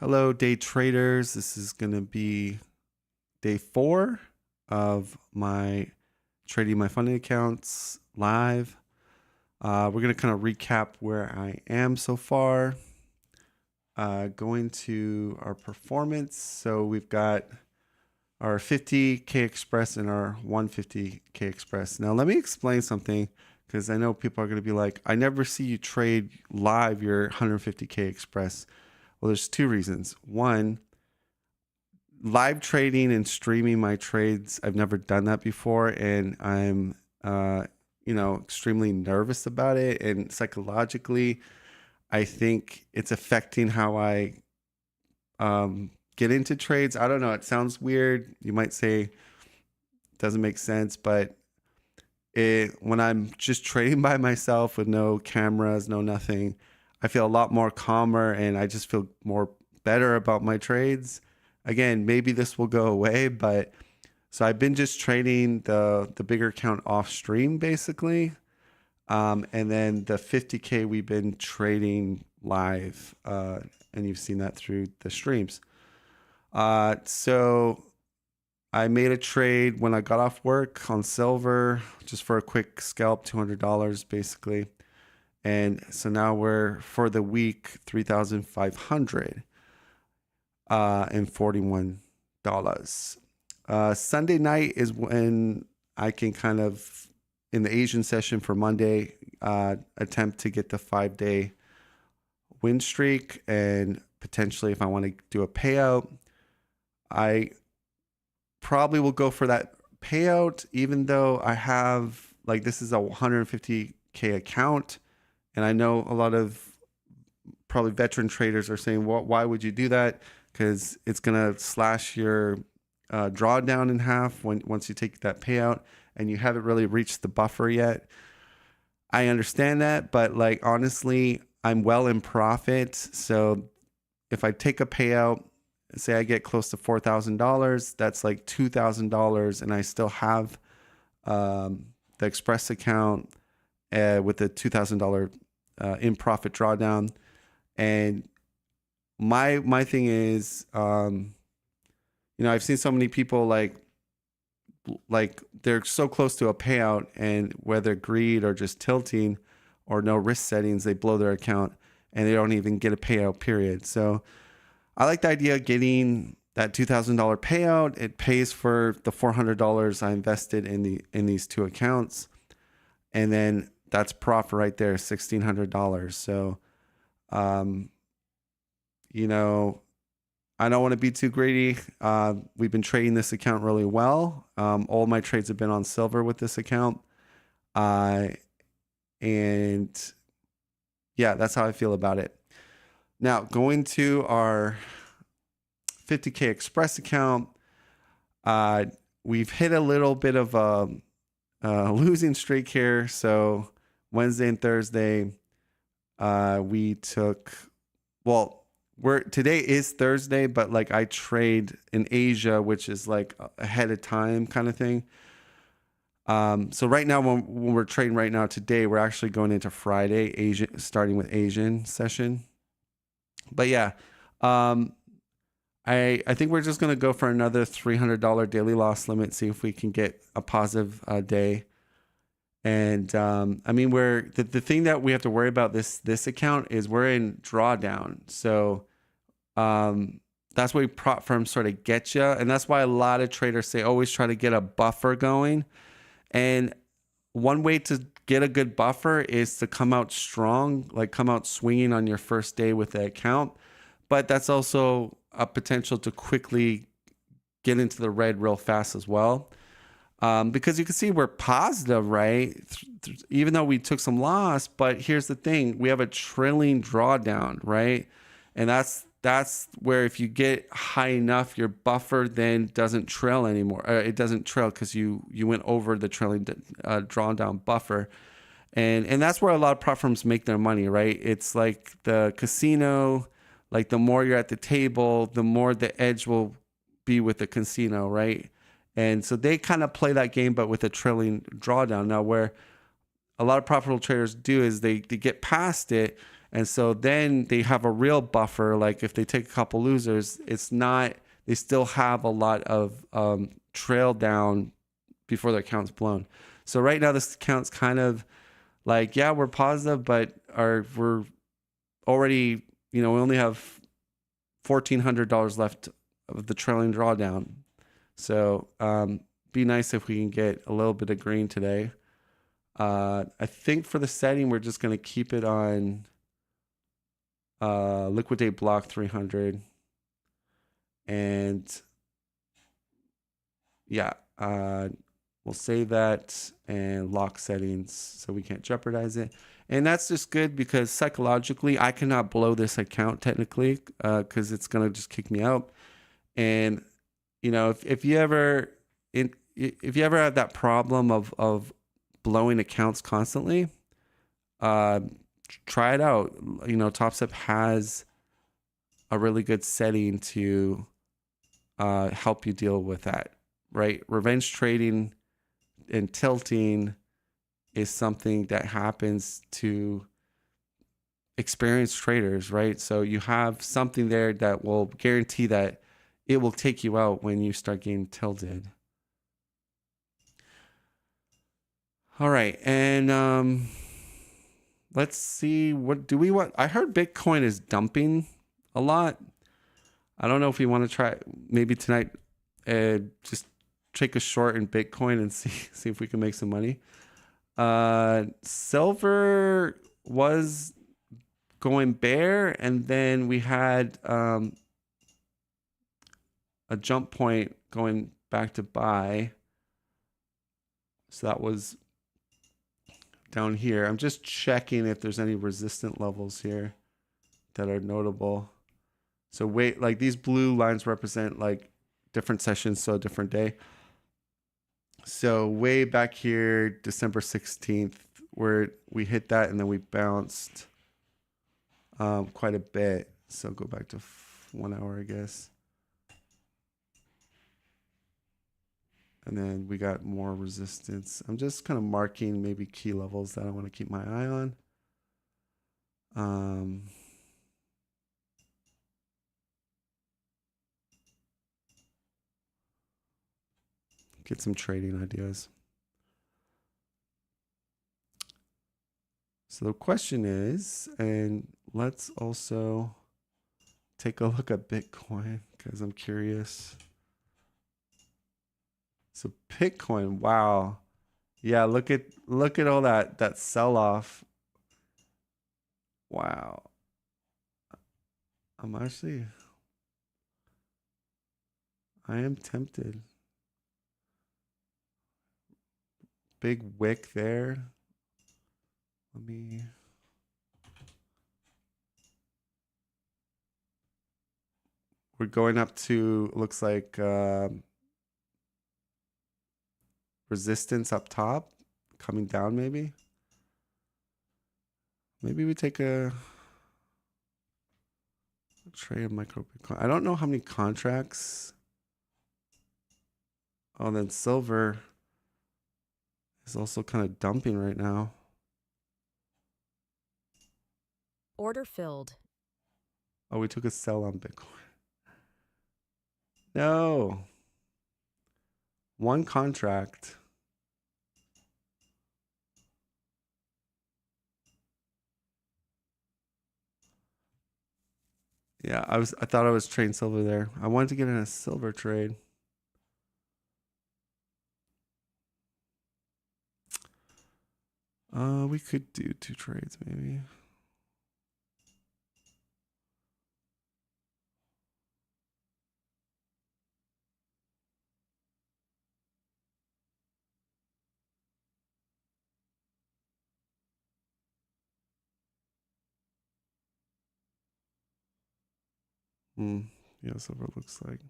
Hello, day traders. This is going to be day 4 of my trading my funding accounts live. We're going to kind of recap where I am so far. Going to our performance. So we've got our 50K Express and our 150K Express. Now, let me explain something because I know people are going to be like, I never see you trade live your 150K Express. Well, there's two reasons. One, live trading and streaming my trades, I've never done that before, and I'm extremely nervous about it. And psychologically, I think it's affecting how I get into trades. I don't know. It sounds weird. You might say it doesn't make sense, but when I'm just trading by myself with no cameras, no nothing, I feel a lot more calmer and I just feel more better about my trades. Again, maybe this will go away, but so I've been just trading the bigger account off stream basically. And then the 50K we've been trading live, and you've seen that through the streams. So I made a trade when I got off work on silver, just for a quick scalp, $200 basically. And so now we're for the week, 3,500 and $41. Sunday night is when I can kind of, in the Asian session for Monday, attempt to get the 5-day win streak. And potentially, if I want to do a payout, I probably will go for that payout, even though I have, like, this is a 150K account. And I know a lot of probably veteran traders are saying, well, why would you do that? Because it's going to slash your drawdown in half once you take that payout, and you haven't really reached the buffer yet. I understand that, but like honestly, I'm well in profit. So if I take a payout, say I get close to $4,000, that's like $2,000, and I still have the Express account with the $2,000 in profit drawdown. And my thing is, I've seen so many people like they're so close to a payout, and whether greed or just tilting or no risk settings, they blow their account and they don't even get a payout period. So I like the idea of getting that $2,000 payout. It pays for the $400 I invested in these two accounts, and then that's profit right there, $1,600. So, I don't want to be too greedy. We've been trading this account really well. All my trades have been on silver with this account. And yeah, that's how I feel about it. Now, going to our 50K Express account, we've hit a little bit of a losing streak here. So Wednesday and Thursday, we took, today is Thursday, but like I trade in Asia, which is like ahead of time kind of thing. So right now, when we're trading right now today, we're actually going into Friday, starting with Asian session. But yeah, I think we're just going to go for another $300 daily loss limit, see if we can get a positive day. And I mean, the thing that we have to worry about this account is we're in drawdown. So that's where prop firms sort of get you. And that's why a lot of traders say always try to get a buffer going. And one way to get a good buffer is to come out strong, like come out swinging on your first day with the account. But that's also a potential to quickly get into the red real fast as well. Because you can see we're positive, right? Even though we took some loss, but here's the thing, we have a trailing drawdown, right? And that's where if you get high enough, your buffer then doesn't trail anymore. It doesn't trail because you went over the trailing drawdown buffer. And that's where a lot of prop firms make their money, right? It's like the casino, like the more you're at the table, the more the edge will be with the casino, right? And so they kind of play that game, but with a trailing drawdown. Now, where a lot of profitable traders do is they get past it, And so then they have a real buffer. Like if they take a couple losers, it's not, they still have a lot of trail down before their account's blown. So right now this account's kind of like, yeah, we're positive, but we're already, we only have $1,400 left of the trailing drawdown. So be nice if we can get a little bit of green today. I think for the setting, we're just going to keep it on liquidate block 300. And yeah, we'll save that and lock settings so we can't jeopardize it. And that's just good because psychologically, I cannot blow this account technically because it's going to just kick me out. And, if you ever have that problem of blowing accounts constantly, try it out. TopStep has a really good setting to help you deal with that, right? Revenge trading and tilting is something that happens to experienced traders, right? So you have something there that will guarantee that it will take you out when you start getting tilted. All right, and let's see, what do we want? I heard Bitcoin is dumping a lot. I don't know if we want to try maybe tonight, just take a short in Bitcoin and see if we can make some money. Silver was going bear, and then we had a jump point going back to buy. So that was down here. I'm just checking if there's any resistant levels here that are notable. So wait, like these blue lines represent like different sessions, so a different day. So way back here, December 16th, where we hit that and then we bounced quite a bit. So go back to 1 hour, I guess. And then we got more resistance. I'm just kind of marking maybe key levels that I want to keep my eye on. Get some trading ideas. So the question is, and let's also take a look at Bitcoin because I'm curious. So Bitcoin, wow. Yeah, look at all that sell-off. Wow. I am tempted. Big wick there. We're going up to, looks like resistance up top, coming down maybe. Maybe we take a trade of micro Bitcoin. I don't know how many contracts. Oh, then silver is also kind of dumping right now. Order filled. Oh, we took a sell on Bitcoin. No. One contract. Yeah, I thought I was trading silver there. I wanted to get in a silver trade. We could do 2 trades maybe. Yeah, silver looks like.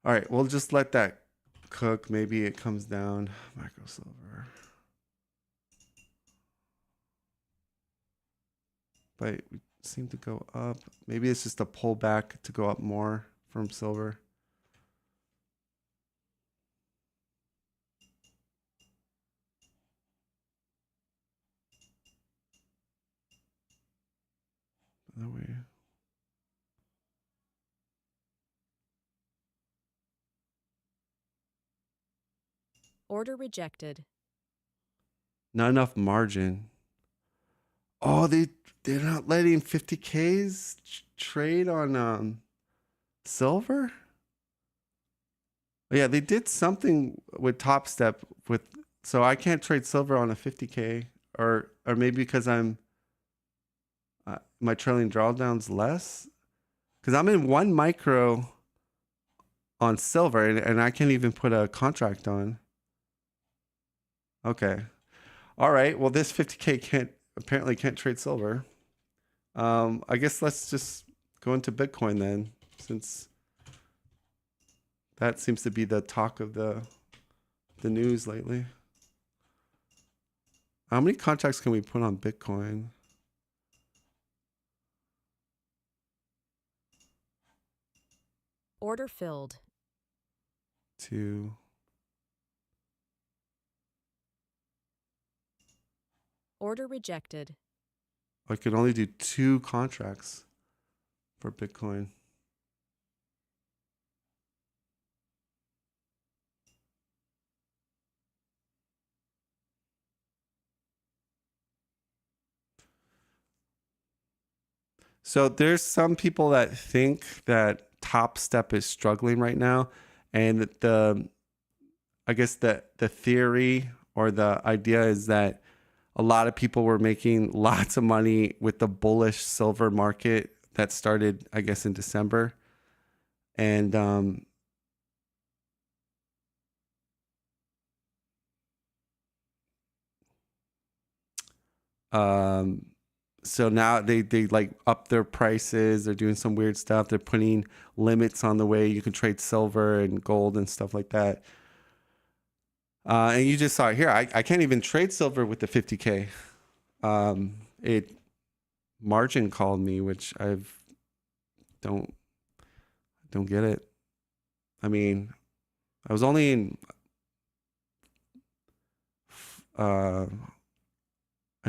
All right, we'll just let that cook. Maybe it comes down. Micro silver. But we seem to go up. Maybe it's just a pullback to go up more from silver. Order rejected. Not enough margin. Oh, they're not letting 50Ks trade on silver? Yeah, they did something with Top Step with, so I can't trade silver on a 50K, or maybe because I'm my trailing drawdown's less, because I'm in 1 micro on silver, and I can't even put a contract on. Okay. All right. Well, this 50K apparently can't trade silver. I guess let's just go into Bitcoin then, since that seems to be the talk of the news lately. How many contracts can we put on Bitcoin? Order filled. 2. Order rejected. I could only do 2 contracts for Bitcoin. So there's some people that think that Top Step is struggling right now, and I guess the theory or the idea is that a lot of people were making lots of money with the bullish silver market that started, I guess, in December. And so now they like up their prices. They're doing some weird stuff. They're putting limits on the way you can trade silver and gold and stuff like that. And you just saw it here. I can't even trade silver with the 50K. It margin called me, which don't get it. I mean, I was only in I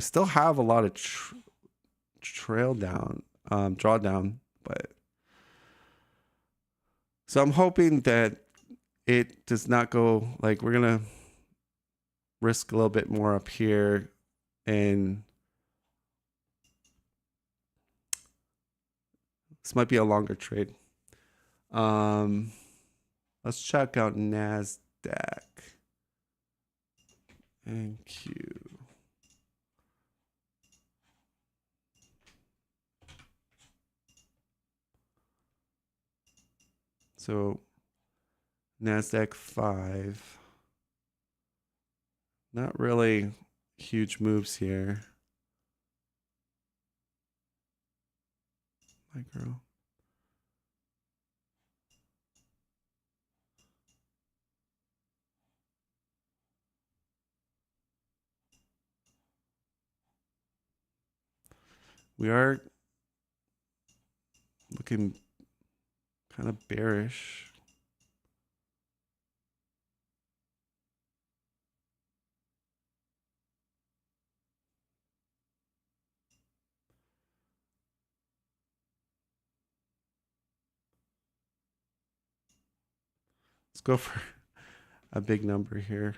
still have a lot of drawdown, but so I'm hoping that it does not go, like, we're gonna risk a little bit more up here, and this might be a longer trade. Let's check out NASDAQ and Q. So NASDAQ 5. Not really huge moves here. Micro. We are looking kind of bearish. Let's go for a big number here.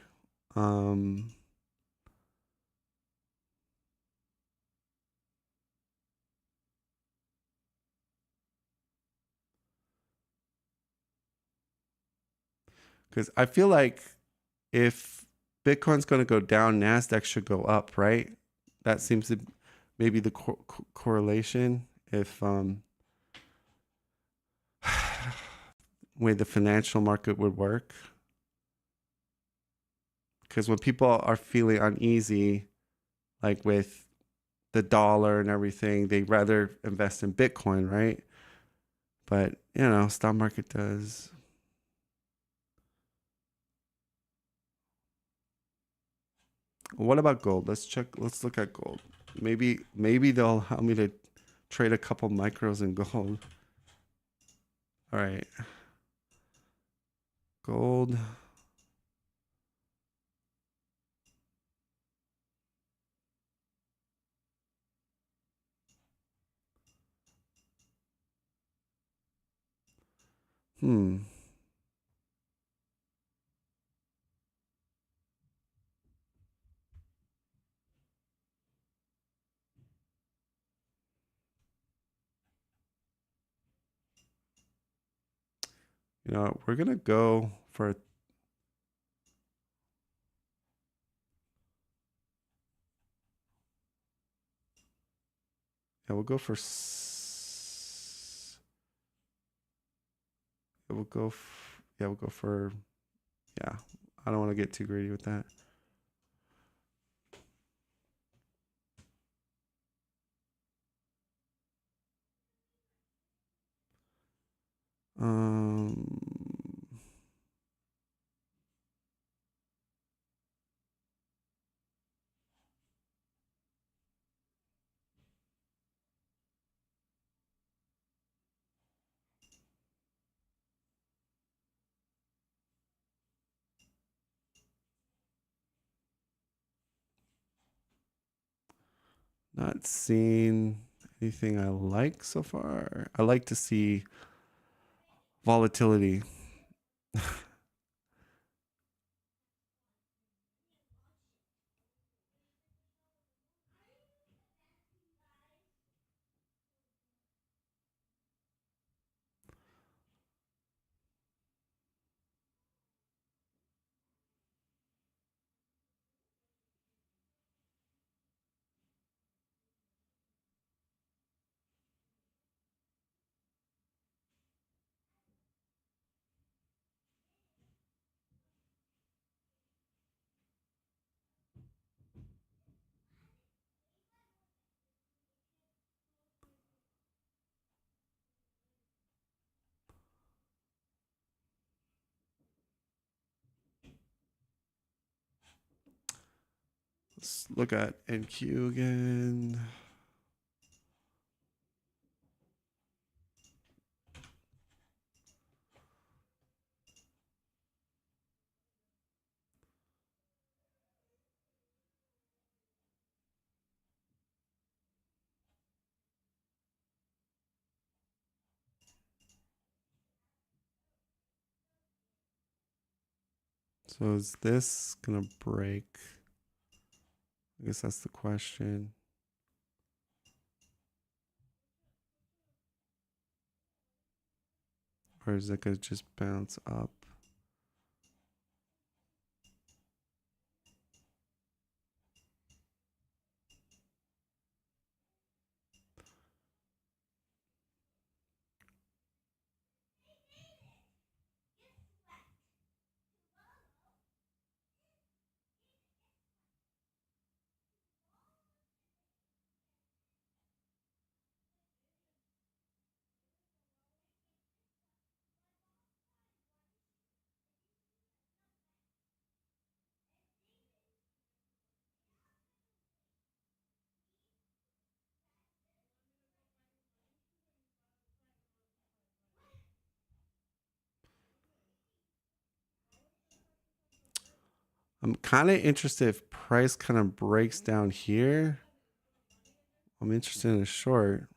Because I feel like if Bitcoin's going to go down, NASDAQ should go up, right? That seems to maybe the correlation. If way the financial market would work. Because when people are feeling uneasy, like with the dollar and everything, they rather invest in Bitcoin, right? But stock market does. What about gold? Let's look at gold. Maybe they'll help me to trade a couple micros in gold. All right. Gold. Hmm. You know, we're gonna go for yeah, we'll go for we'll go for yeah. I don't want to get too greedy with that. Um, not seeing anything I like so far. I like to see volatility. Let's look at NQ again. So is this gonna break? I guess that's the question. Or is it gonna just bounce up? I'm kind of interested if price kind of breaks down here. I'm interested in a short.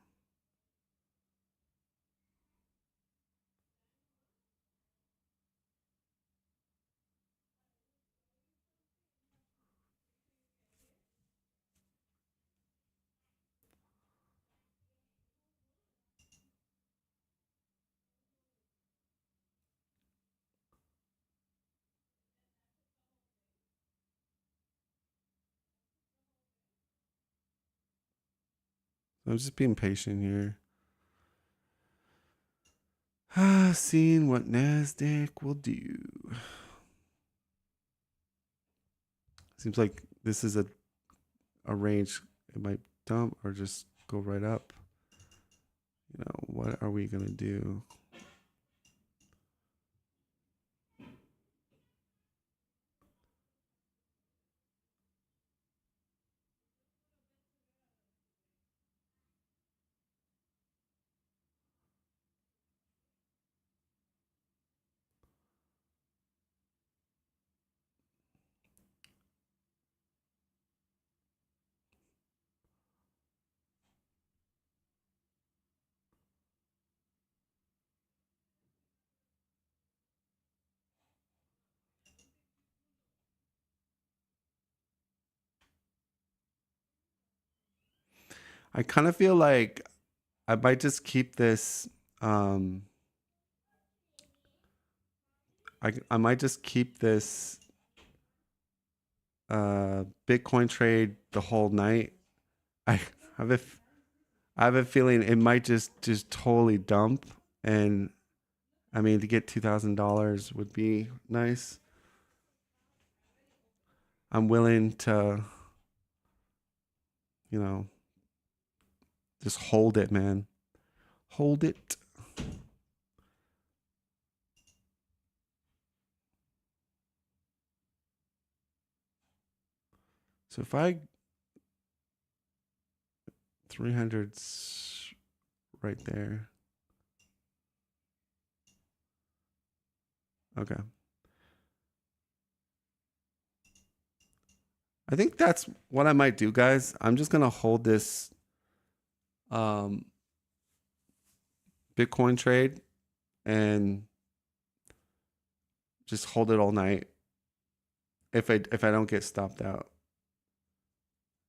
I'm just being patient here. Seeing what NASDAQ will do. Seems like this is a range. It might dump or just go right up. You know, what are we going to do? I kind of feel like I might just keep this. Um, I might just keep this Bitcoin trade the whole night. I have a I have a feeling it might just totally dump, and I mean to get $2,000 would be nice. I'm willing to, you know, just hold it, man. Hold it. So if I 300's right there. Okay. I think that's what I might do, guys. I'm just gonna hold this um Bitcoin trade and just hold it all night if I don't get stopped out.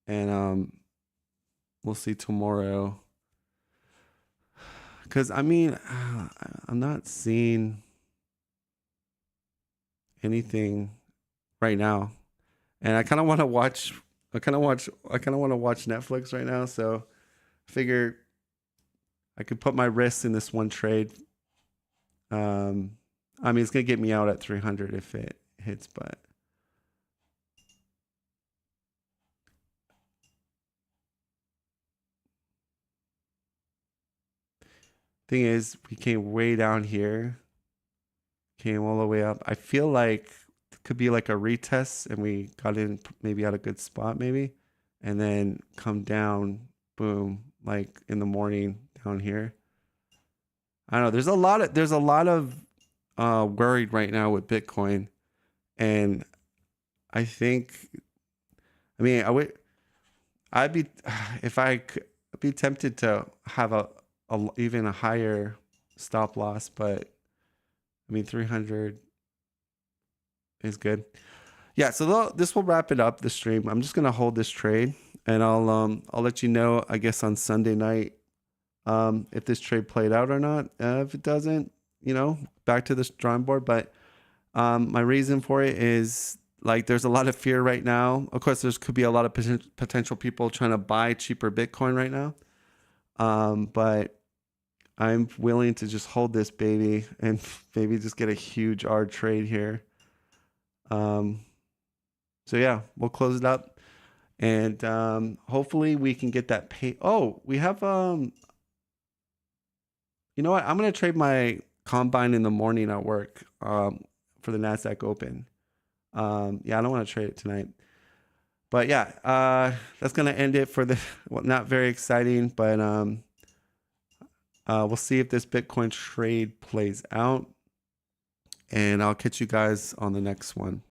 And we'll see tomorrow. Cause I mean, I'm not seeing anything right now. And I kind of want to watch I kind of want to watch Netflix right now, so I figure I could put my risk in this one trade. I mean, it's gonna get me out at 300 if it hits, but thing is, we came way down here, came all the way up. I feel like it could be like a retest, and we got in maybe at a good spot, maybe, and then come down, boom, like in the morning down here. I don't know. There's a lot of worried right now with Bitcoin, and I think, I mean, I'd be, if I could, I'd be tempted to have even a higher stop loss, but I mean, 300 is good. Yeah. So this will wrap it up, the stream. I'm just going to hold this trade, and I'll let you know, I guess, on Sunday night, if this trade played out or not. If it doesn't, back to the drawing board. But my reason for it is, like, there's a lot of fear right now. Of course, could be a lot of potential people trying to buy cheaper Bitcoin right now. But I'm willing to just hold this baby and maybe just get a huge R trade here. So yeah, we'll close it up, and hopefully we can get that pay. Oh, we have you know what? I'm gonna trade my combine in the morning at work for the Nasdaq Open. Yeah, I don't want to trade it tonight. But yeah, that's gonna end it for the well, not very exciting, but we'll see if this Bitcoin trade plays out, and I'll catch you guys on the next one.